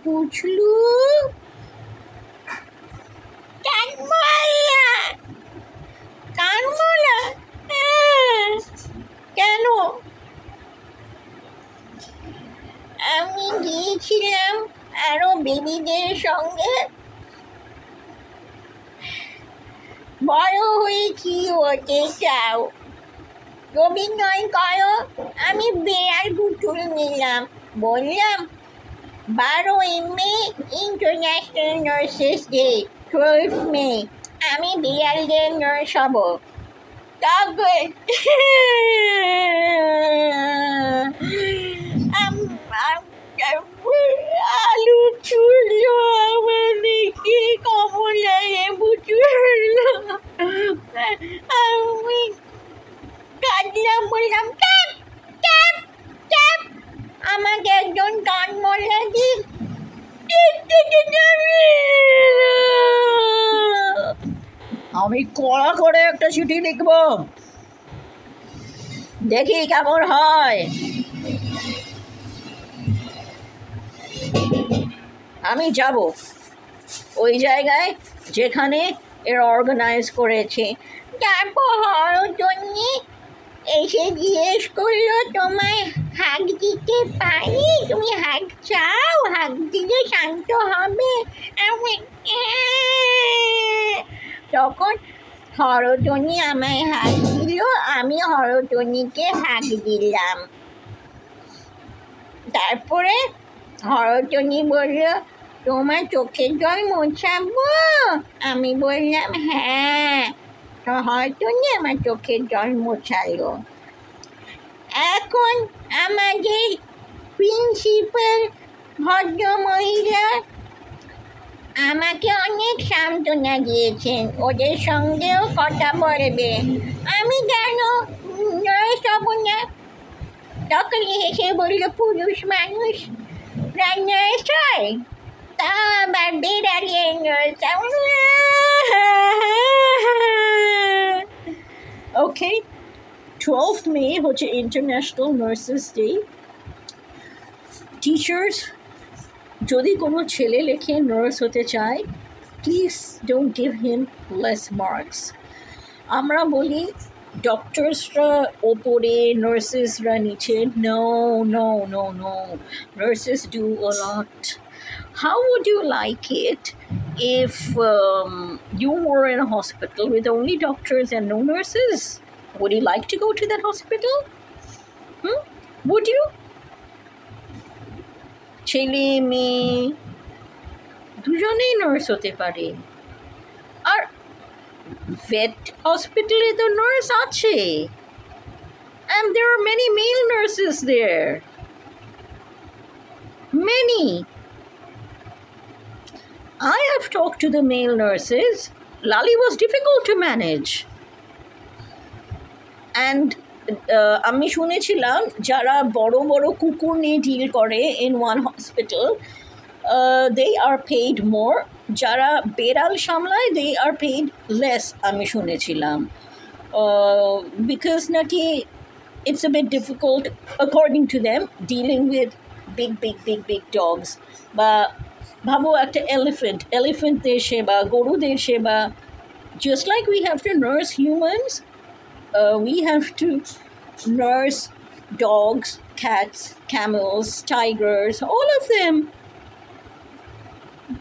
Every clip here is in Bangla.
পুচলু কানবো না কেন? আমি গিয়েছিলাম আরো বেবিদের সঙ্গে, বড় হয়েছি হতে চাও? অভিনয় করো। আমি বিড়াল পুতুল নিলাম, বললাম 12 মে ইন্টারন্যাশনাল নার্সেস ডে, 12 মে আমি বিড়ালদের নার্স হব। তখন আলু চুল আমার দেখে কমলায় পুতুল, আমি কাঁদলাম, বললাম ক্যাপ ক্যাপ ক্যাপ। আমাকে একজন কান মোল্লা দি আমি কড়া করে একটা চিঠি লিখব, দেখি কেমন হয়। আমি যাব ওই জায়গায় যেখানে এর অর্গানাইজ করেছে। তারপর হরজন্যে এসে জিজ্ঞেস করলো তোমায় হাগ দিতে পারি, তুমি হাগ চাও? হাগ দিলে শান্ত হবে। আমি তখন হরজনী আমায় হাগ দিল, আমি হরজনীকে হাগ দিলাম। তারপরে হরজনী বলল তোমার চোখের জল মোছাবো? আমি বললাম হ্যাঁ। তো হরজনী আমার চোখের জল মোছালো। এখন আমাদের প্রিন্সিপাল ভদ্রমহিলা আমাকে অনেক সান্ত্বনা দিয়েছেন, ওদের সঙ্গেও কথা বলবে। আমি কেন নার্স হব না? তখন হেসে বলল পুরুষ মানুষ নার্স হয়, তা আবার বিড়ালের নার্স। ওকে, 12th May হচ্ছে ইন্টারন্যাশনাল নার্সেস ডে। টিচার্স যদি কোনো ছেলে লেখে নার্স হতে চায়, please don't give him less marks. আমরা বলি ডক্টরসরা ওপরে, নার্সেসরা নিচে। No no no no, nurses do a lot. How would you like it if you were in a hospital with only doctors and no nurses? Would you like to go to that hospital? Would you? ছেলে মেয়ে দুজনেই নার্স হতে পারে। আর ভেট হসপিটালে তো নার্স আছে, and there are many male nurses there. Many. I have talked to the male nurses. Lali was difficult to manage. And আমি শুনেছিলাম যারা বড় বড় কুকুর নিয়ে ডিল করে in one hospital, they are paid more. যারা বেড়াল সামলায় they are paid less, আমি শুনেছিলাম। Because নাকি it's a bit difficult according to them dealing with big dogs. বা ভাবো একটা এলিফেন্টদের সেবা, গরুদের সেবা, just like we have to nurse humans, we have to nurse dogs, cats, camels, tigers, all of them.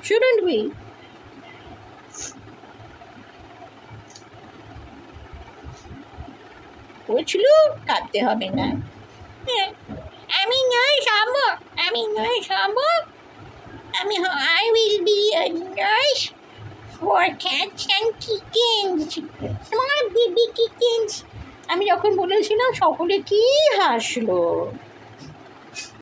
Shouldn't we? বুঝলু, কাঁদতে হবে না। আমি নার্স হব, I will be a nurse for cats and kittens, small baby kittens. আমি যখন বলেছিলাম সকলে কি হাসলো।